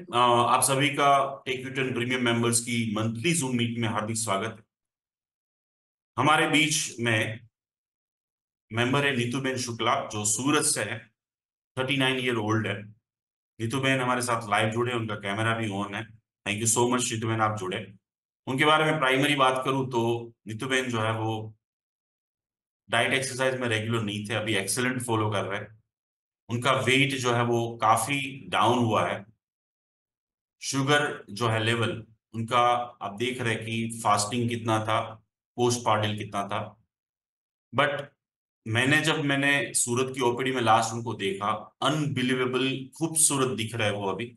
आप सभी का टेक प्रीमियम मेंबर्स की मंथली जूम मीट में हार्दिक स्वागत है। हमारे बीच में मेंबर है नीतूबेन शुक्ला, जो सूरत से है। 39 ईयर ओल्ड है। नीतूबेन हमारे साथ लाइव जुड़े, उनका कैमरा भी ऑन है। थैंक यू सो मच नीतूबेन, आप जुड़े। उनके बारे में प्राइमरी बात करूं तो नीतूबेन जो है वो डाइट एक्सरसाइज में रेगुलर नहीं थे, अभी एक्सेलेंट फॉलो कर रहे हैं। उनका वेट जो है वो काफी डाउन हुआ है। शुगर जो है लेवल उनका, आप देख रहे हैं कि फास्टिंग कितना था, पोस्ट पार्टल कितना था। बट मैंने सूरत की ओपीडी में लास्ट उनको देखा, अनबिलीवेबल खूबसूरत दिख रहा है वो अभी।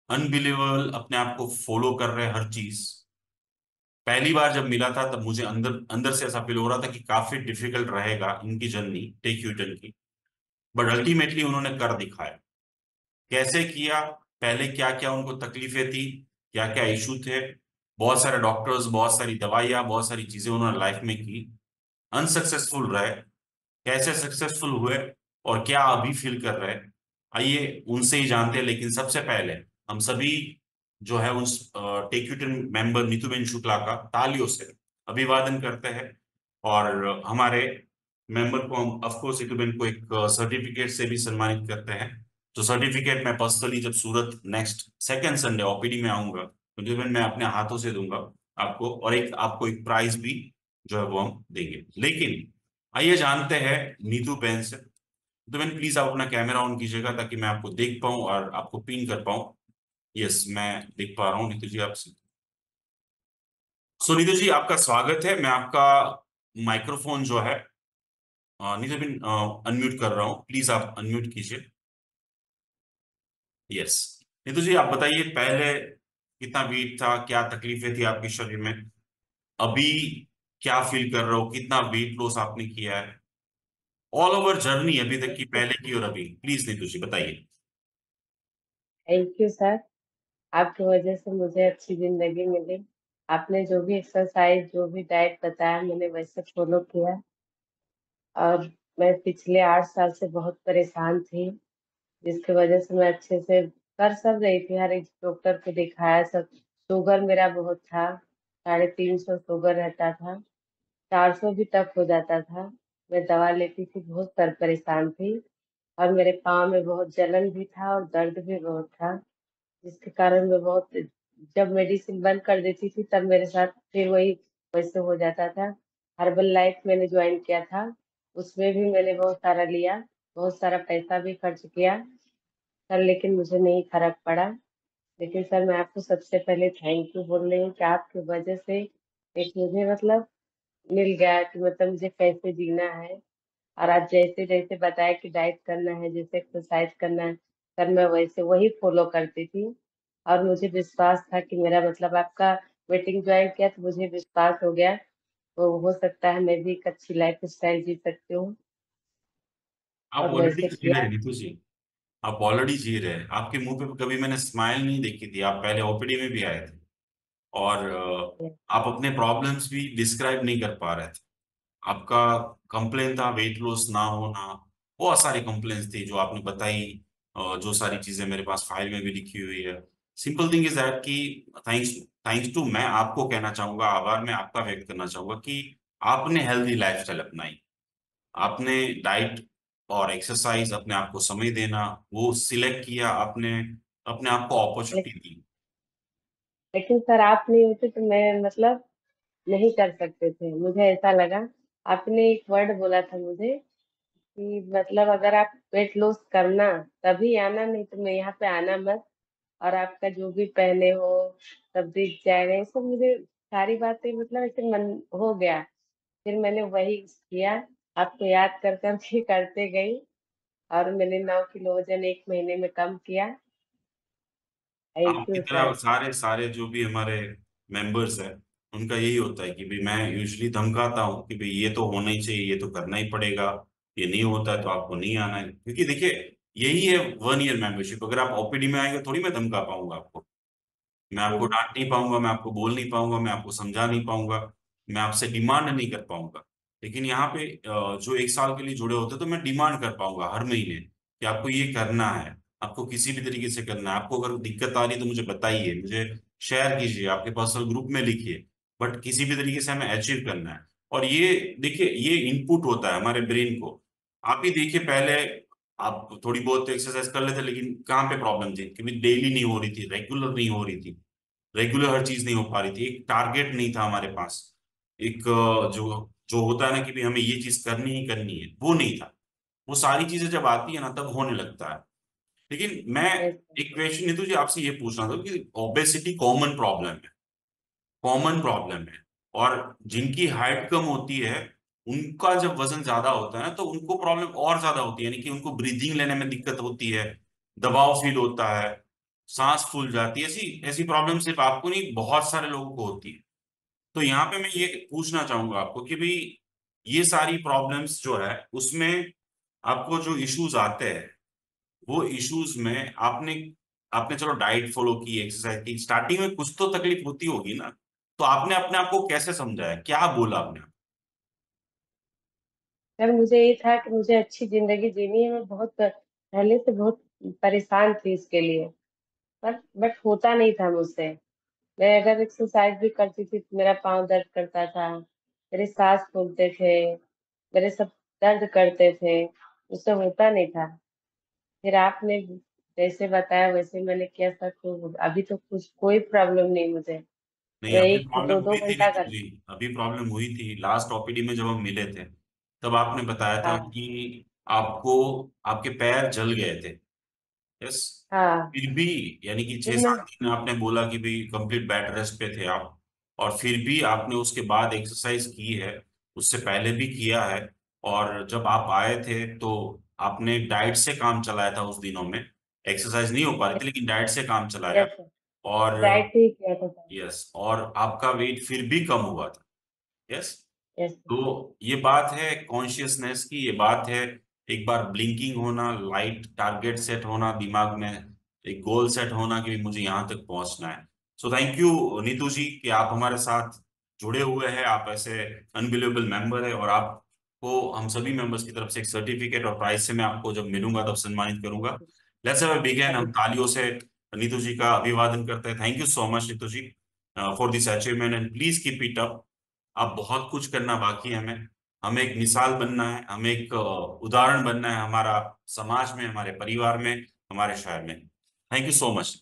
अनबिलीवेबल, अपने आप को फॉलो कर रहे हैं हर चीज। पहली बार जब मिला था तब मुझे अंदर अंदर से ऐसा फील हो रहा था कि काफी डिफिकल्ट रहेगा इनकी जर्नी टेक यूटर्न की। बट अल्टीमेटली उन्होंने कर दिखाया। कैसे किया, पहले क्या क्या उनको तकलीफें थी, क्या क्या इशू थे, बहुत सारे डॉक्टर्स, बहुत सारी दवाइयाँ, बहुत सारी चीजें उन्होंने लाइफ में की, अनसक्सेसफुल रहे, कैसे सक्सेसफुल हुए और क्या अभी फील कर रहे हैं, आइए उनसे ही जानते हैं। लेकिन सबसे पहले हम सभी जो है उन टेक्यूटन मेंबर नीतूबेन शुक्ला का तालियों से अभिवादन करते हैं। और हमारे मेंबर को हम ऑफ कोर्स नीतूबेन को एक सर्टिफिकेट से भी सम्मानित करते हैं। तो सर्टिफिकेट मैं पर्सनली जब सूरत नेक्स्ट सेकेंड संडे ओपीडी में आऊंगा तो नीतूबेन मैं अपने हाथों से दूंगा आपको, और एक आपको एक प्राइज भी जो है वो हम देंगे। लेकिन आइए जानते हैं नीतू बेन से। तो बेन प्लीज आप अपना कैमरा ऑन कीजिएगा ताकि मैं आपको देख पाऊं और आपको पिन कर पाऊं। यस, मैं देख पा रहा हूँ नीतू जी आपसे। सो नीतू जी, आपका स्वागत है। मैं आपका माइक्रोफोन जो है नीतू बेन अनम्यूट कर रहा हूँ, प्लीज आप अनम्यूट कीजिए। यस। नीतू जी, आप बताइए पहले कितना वेट था, क्या तकलीफें थी आपके शरीर में, अभी क्या फील कर रहे हो, कितना वेट लॉस आपने किया है, ऑल ओवर जर्नी अभी तक की, पहले की और अभी, प्लीज नीतू जी बताइए। Thank you sir. आपकी वजह से मुझे अच्छी जिंदगी मिली। आपने जो भी एक्सरसाइज, जो भी डाइट बताया, मैंने वैसे फॉलो किया। और मैं पिछले 8 साल से बहुत परेशान थी, जिसकी वजह से मैं अच्छे से कर सब रही थी, हर एक डॉक्टर को दिखाया सब। शुगर मेरा बहुत था, 350 शुगर रहता था, 400 भी तक हो जाता था। मैं दवा लेती थी, बहुत परेशान थी। और मेरे पाँव में बहुत जलन भी था और दर्द भी बहुत था, जिसके कारण मैं बहुत, जब मेडिसिन बंद कर देती थी तब मेरे साथ फिर वही वैसे हो जाता था। हर्बल लाइफ मैंने ज्वाइन किया था, उसमें भी मैंने बहुत सारा लिया, बहुत सारा पैसा भी खर्च किया सर, लेकिन मुझे नहीं फर्क पड़ा। लेकिन सर, मैं आपको सबसे पहले थैंक यू बोल रही हूँ कि आपकी वजह से एक मुझे मतलब मिल गया कि मतलब मुझे कैसे जीना है। और आप जैसे जैसे बताया कि डाइट करना है, जैसे एक्सरसाइज करना है सर, मैं वैसे वही फॉलो करती थी। और मुझे विश्वास था कि मेरा मतलब आपका मीटिंग ज्वाइन किया तो मुझे विश्वास हो गया, तो हो सकता है मैं भी एक अच्छी लाइफ स्टाइल जी सकती हूँ। आप और ऑलरेडी वैसे जी रहे किया। हैं नीतू जी, आप ऑलरेडी जी रहे हैं। आपके मुंह पे कभी मैंने स्माइल नहीं देखी थी, आप पहले ओपीडी में भी आए थे। और आप अपने प्रॉब्लम्स भी डिस्क्राइब नहीं कर पा रहे थे। आपका कंप्लेन था वेट लॉस ना होना, बहुत सारी कंप्लेन्स थी जो आपने बताई। जो सारी चीजें मेरे पास फाइल में भी लिखी हुई है। सिंपल थिंग इज दैट कि थैंक्स थैंक्स टू, मैं आपको कहना चाहूंगा, आभार मैं आपका व्यक्त करना चाहूंगा कि आपने हेल्दी लाइफस्टाइल अपनाई। आपने डाइट और एक्सरसाइज, अपने आप को समय देना, वो सिलेक्ट किया आपने, अपने आप को ले, अपॉर्चुनिटी दी। लेकिन सर आप नहीं होते तो मैं मतलब नहीं कर सकते थे, मुझे ऐसा लगा। आपने एक वर्ड बोला था मुझे कि मतलब अगर आप वेट लॉस करना तभी आना, नहीं तो मैं यहाँ पे आना मत। और आपका जो भी पहने हो सब दिख जाएगा, ये सब मुझे सारी बातें मतलब ऐसे मन हो गया। फिर मैंने वही किया, आपको याद कर कर के करते गई। और मैंने 9 किलो वजन 1 महीने में कम किया। थैंक आपकी यू तरह सर। सारे सारे जो भी हमारे मेंबर्स हैं, उनका यही होता है कि भाई मैं यूजली धमकाता हूँ कि भाई ये तो होना ही चाहिए, ये तो करना ही पड़ेगा, ये नहीं होता है तो आपको नहीं आना है। क्योंकि देखिए, यही है 1 ईयर मेंबरशिप। अगर आप ओपीडी में आएंगे थोड़ी मैं धमका पाऊंगा आपको, मैं आपको हम्म। डांट नहीं पाऊंगा, मैं आपको बोल नहीं पाऊंगा, मैं आपको समझा नहीं पाऊंगा, मैं आपसे डिमांड नहीं कर पाऊंगा। लेकिन यहाँ पे जो 1 साल के लिए जुड़े होते हैं तो मैं डिमांड कर पाऊंगा हर महीने कि आपको ये करना है, आपको किसी भी तरीके से करना है। आपको अगर दिक्कत आ रही है तो मुझे बताइए, मुझे शेयर कीजिए, आपके पर्सनल ग्रुप में लिखिए, बट किसी भी तरीके से हमें अचीव करना है। और ये देखिए, ये इनपुट होता है हमारे ब्रेन को। आप ही देखिए, पहले आप थोड़ी बहुत एक्सरसाइज कर लेते, लेकिन कहाँ पे प्रॉब्लम थी कि डेली नहीं हो रही थी, रेगुलर नहीं हो रही थी, रेगुलर हर चीज नहीं हो पा रही थी, एक टारगेट नहीं था हमारे पास, एक जो जो होता है ना कि भी हमें ये चीज करनी ही करनी है, वो नहीं था। वो सारी चीजें जब आती है ना तब होने लगता है। लेकिन मैं यस एक क्वेश्चन नीतू जी आपसे ये पूछना था कि ओबेसिटी कॉमन प्रॉब्लम है, कॉमन प्रॉब्लम है, और जिनकी हाइट कम होती है उनका जब वजन ज्यादा होता है ना तो उनको प्रॉब्लम और ज्यादा होती है, यानी कि उनको ब्रीदिंग लेने में दिक्कत होती है, दबाव फील होता है, सांस फूल जाती है। ऐसी ऐसी प्रॉब्लम सिर्फ आपको नहीं, बहुत सारे लोगों को होती है। तो यहाँ पे मैं ये पूछना चाहूंगा आपको कि भाई ये सारी प्रॉब्लम्स जो है उसमें आपको जो इश्यूज आते हैं, वो इश्यूज में आपने आपने चलो डाइट फॉलो की, एक्सरसाइज की, स्टार्टिंग में कुछ तो तकलीफ होती होगी ना, तो आपने अपने आप को कैसे समझाया, क्या बोला आपने? सर, मुझे ये था कि मुझे अच्छी जिंदगी जीनी है। मैं बहुत पहले से बहुत परेशान थी इसके लिए, पर बट होता नहीं था मुझसे। मैं अगर एक्सरसाइज भी करती थी तो मेरा पाँव दर्द करता था, मेरे सांस फूलते थे, मेरे सब दर्द करते थे, उससे होता नहीं था। फिर आपने जैसे बताया वैसे मैंने किया सर, तो अभी तो कुछ कोई प्रॉब्लम नहीं मुझे। नहीं, मैं अभी एक प्रॉब्लम दो दो हुई थी घंटा नीतू कर। जी, अभी प्रॉब्लम हुई थी लास्ट ओपीडी में जब हम मिले थे, तब आपने बताया था हाँ कि आपको आपके पैर जल गए थे। यस। हाँ। फिर भी, यानी कि फिर छह मैं सात दिन आपने बोला कि भाई कंप्लीट बेड रेस्ट पे थे आप, और फिर भी आपने उसके बाद एक्सरसाइज की है, उससे पहले भी किया है, और जब आप आए थे तो आपने डाइट से काम चलाया था उस दिनों में। एक्सरसाइज नहीं हो पा रही थी लेकिन डाइट से काम चलाया। यस और डाइट ही किया था सर। यस, और आपका वेट फिर भी कम हुआ था। यस। यस तो ये बात है कॉन्शियसनेस की, ये बात है एक बार ब्लिंकिंग होना, लाइट टारगेट सेट होना दिमाग में, एक गोल सेट होना कि मुझे यहाँ तक पहुंचना है। सो थैंक यू नीतू जी कि आप हमारे साथ जुड़े हुए हैं, आप ऐसे अनबिलीवेबल मेंबर है, और आपको हम सभी मेंबर्स की तरफ से एक सर्टिफिकेट और प्राइज से मैं आपको जब मिलूंगा तब सम्मानित करूंगा। Let's have a big hand, हम थैंक तालियों से नीतू जी का अभिवादन करते हैं। Thank you so much Neetu ji for this achievement, and please keep it up. अब बहुत कुछ करना बाकी है हमें, हमें एक मिसाल बनना है, हमें एक उदाहरण बनना है, हमारा समाज में, हमारे परिवार में, हमारे शहर में। Thank you so much.